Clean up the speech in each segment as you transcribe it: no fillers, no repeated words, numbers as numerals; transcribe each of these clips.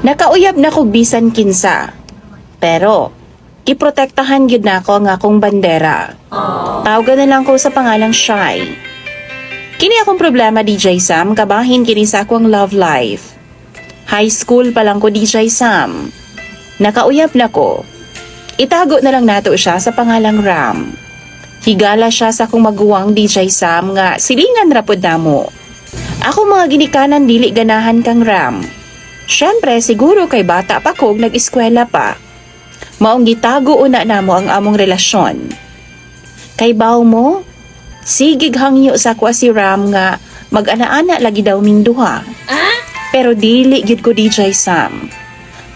Nakauyab na kog bisan kinsa. Pero, iprotektahan gyud na ako ang akong bandera. Tawagan na lang ko sa pangalang Shy. Kini akong problema, DJ Sam, kabahin kini sa akong love life. High school pa lang ko, DJ Sam. Nakauyab na ko. Itago na lang nato siya sa pangalang Ram. Higala siya sa akong maguwang, DJ Sam, nga silingan rapod namo. Ako mga ginikanan dili ganahan kang Ram. Syempre, siguro kay bata pa kog nag-eskwela pa. Maong gitago una namo ang among relasyon. Kay baw mo, sigig hangyo sa kwa si Ram nga mag-ana-ana lagi daw ming duha. Pero dili gyud ko, DJ Sam.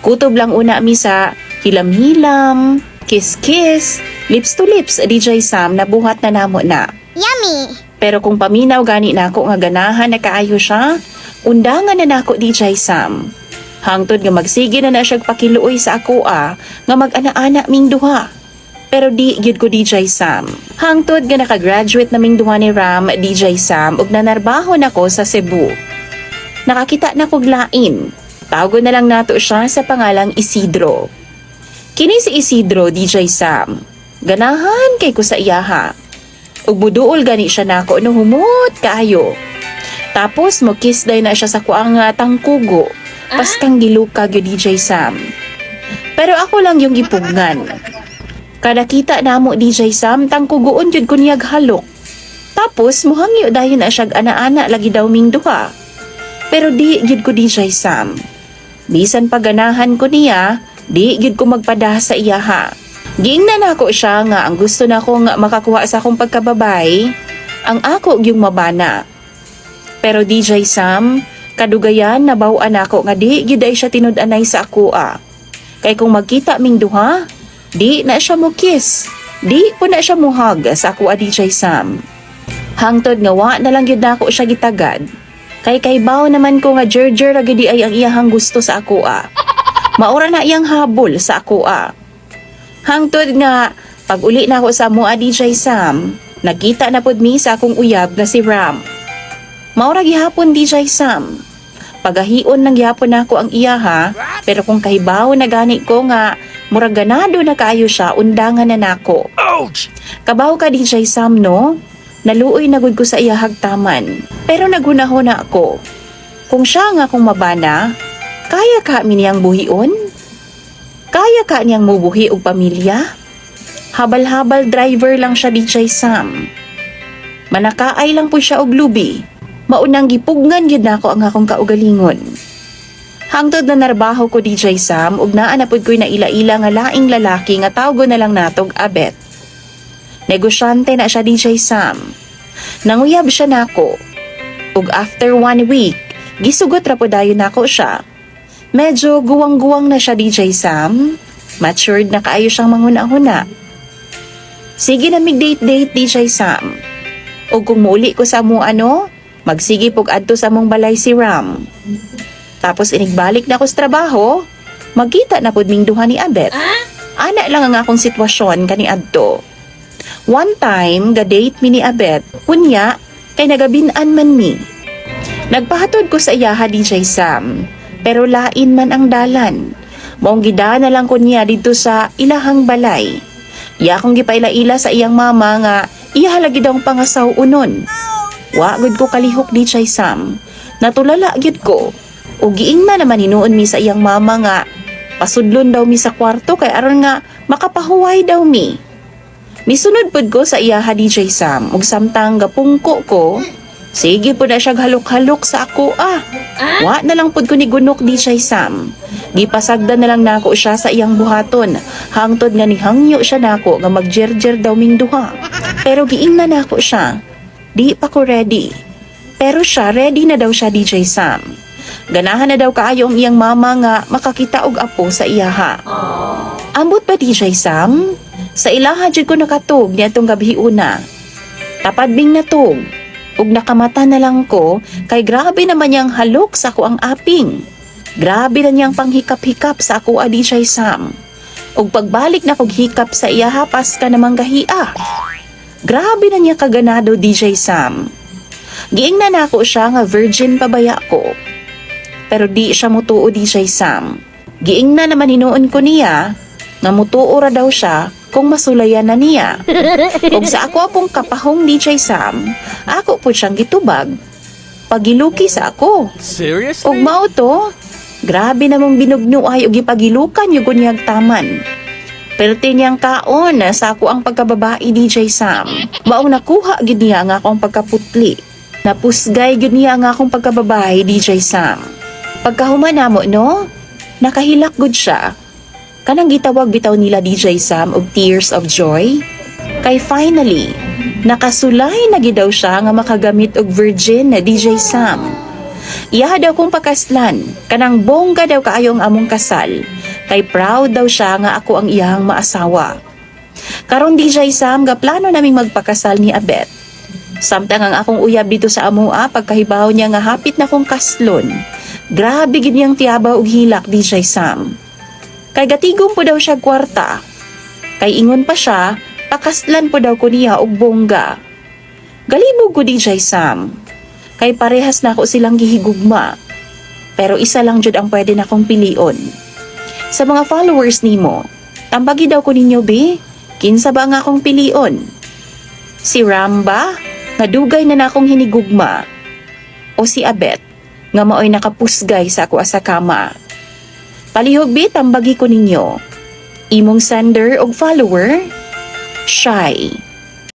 Kutob lang una mi sa hilam-hilam, kiss-kiss, lips to lips, DJ Sam, nabuhat na namo na. Yummy! Pero kung paminaw gani nako nga ganahan na kaayo siya, undangan na nako, DJ Sam. Hangtod nga magsige na siya pakiluoy sa ako nga mag-ana-ana ming duha. Pero di gyud ko, DJ Sam. Hangtod nga nakagraduate na ming duha ni Ram, DJ Sam, ug nanarbaho nako sa Cebu. Nakakita na kog lain. Tawagon na lang nato siya sa pangalang Isidro. Kini si Isidro, DJ Sam. Ganahan kay ko sa iyaha. Ug muduol gani siya nako no humot kaayo. Tapos mo kiss day na siya sa kuang tangkugo. Paskang giluka gyud, DJ Sam. Pero ako lang yung gipugnan. Kada kita namo, DJ Sam, tangkugoon jud ko niyag halok. Tapos muhangyo dayon na siya ana-ana lagi daw ming duha. Pero di gyud ko, DJ Sam. Bisan paganahan ko niya, di gyud ko magpadah sa iyaha. Giingnan nako siya nga ang gusto na ko nga makakuha sa akong pagkababay, ang ako gyung mabana. Pero DJ Sam, kadugayan nabaw-an ako nga di gyud ay siya tinud-anay sa ako Kay kung magkita ming duha, di na siya mo kiss. Di po na siya mo hug sa ako, DJ Sam. Hangtod nga wa na lang gyud nako siya gitagad. Kay kaybaw naman ko nga jerjer ra gyud ay ang iyahang gusto sa ako Maura na iyang habol sa ako Hangtod nga pag uli na ako sa mua, DJ Sam, nagkita na pod mi sa akong uyab nga si Ram. Maura gihapon, DJ Sam. Pagahion nang gihapon nako ang iyaha, pero kung kahibaw na gani ko nga murag ganado na kaayo siya, undangan na nako. Ouch! Kabaw ka, DJ Sam, no? Naluoy na gud ko sa iyahag taman. Pero nagunahon na ako. Kung siya nga kung mabana, kaya ka niyang buhion? Kaya ka niyang mubuhi og pamilya? Habal-habal driver lang siya, DJ Sam. Manakaay lang po siya og lubi. Maunang gipugnan gyud nako ang akong kaugalingon. Hangtod na narbaho ko, DJ Sam, ug naa na pud ko'y naila-ila nga laing lalaki nga tawgo na lang natog Abet. Negosyante na siya, DJ Sam. Nanguyab siya nako. Ug after 1 week, gisugot ra pud dayon nako siya. Medyo guwang-guwang na siya, DJ Sam. Matured na kaayo siyang manghuna-huna. Sige na mig-date-date, DJ Sam. Ug kung muli ko sa mo magsige pog adto sa mong balay si Ram. Tapos inigbalik na ko sa trabaho, magkita na pud ming duha ni Abet. Ana lang ang akong sitwasyon kani adto. One time, ga-date mi ni Abet, unya, kay nagabin-an man mi. Nagpahatod ko sa iyaha, DJ Sam, pero lain man ang dalan. Maong gidaan na lang ko niya dito sa ilahang balay. Iya akong gipaila-ila sa iyang mama nga iya halagi daw pangasaw unon. Wa gud ko kalihok, DJ Sam. Natulala gyud ko. O giingna naman hinuon mi sa iyang mama nga pasudlon daw mi sa kwarto kay aron nga makapahuway daw mi. Misunod pud ko sa iyaha, DJ Sam, ug samtang gapungko ko, sige pud na siya halok-halok sa ako Wa na lang pud ko ni gunok, DJ Sam. Gipasagdan na lang nako siya sa iyang buhaton, hangtod nga nihangyo siya nako nga magjerjer daw ming duha. Pero giingna nako siya. Di pa ko ready. Pero siya, ready na daw siya, DJ Sam. Ganahan na daw kaayo ang iyang mama nga makakita og apo sa iyaha. Ambot ba, DJ Sam? Sa ilaha jud ko nakatug niadtong gabi una. Tapad bing natug. Ug nakamata na lang ko kay grabe naman niyang halok sa ako ang aping. Grabe na niyang panghikap-hikap sa ako, DJ Sam. Ug pagbalik na kog hikap sa iyaha, pas ka namang gahia. Grabe na niya kaganado, DJ Sam. Giingnan ako siya nga virgin pabaya ko. pero di siya mutuo DJ Sam. Giing na naman hinuon ko niya nga mutuo ra daw siya kung masulayan na niya. Ug sa ako apong kapahong DJ Sam, ako po siyang gitubag. Pagiluki sa ako. Seriously? Ug mao to, grabe namang binugnuay ug gipagilukan yung kunyag taman. Perte niyang kaon sa ako ang pagkababae DJ Sam. Maong nakuha gid niya nga akong pagkaputli. Napusgay gid niya nga akong pagkababae DJ Sam. Pagkahuman namo no, nakahilak gud siya. Kanang gitawag bitaw nila DJ Sam og tears of joy. Kay finally, nakasulay na gid daw siya nga makagamit og virgin na DJ Sam. Iya daw kong pakaslan, kanang bongga daw kaayo ang among kasal. Kay proud daw siya nga ako ang iyang maasawa. Karon DJ Sam, ga plano naming magpakasal ni Abet. Samtang ang akong uyab dito sa amua, pagkahibaw niya nga hapit na kong kaslon. Grabe gid niyang tiyabaw og hilak DJ Sam. Kay gatigom po daw siya kwarta. Kay ingon pa siya, pakaslan po daw ko niya og bongga. Galibog ko DJ Sam. Kay parehas na ako silang gihigugma. Pero isa lang jud ang pwede na kong pilion. Sa mga followers nimo, tambagi daw ko ninyo be, kinsa ba nga akong pilion? Si Ramba, nga dugay na akong hinigugma, o si Abet, nga maoy nakapusgay sa ako sa kama. Palihog be, tambagi ko ninyo. Imong sender og follower, Shy.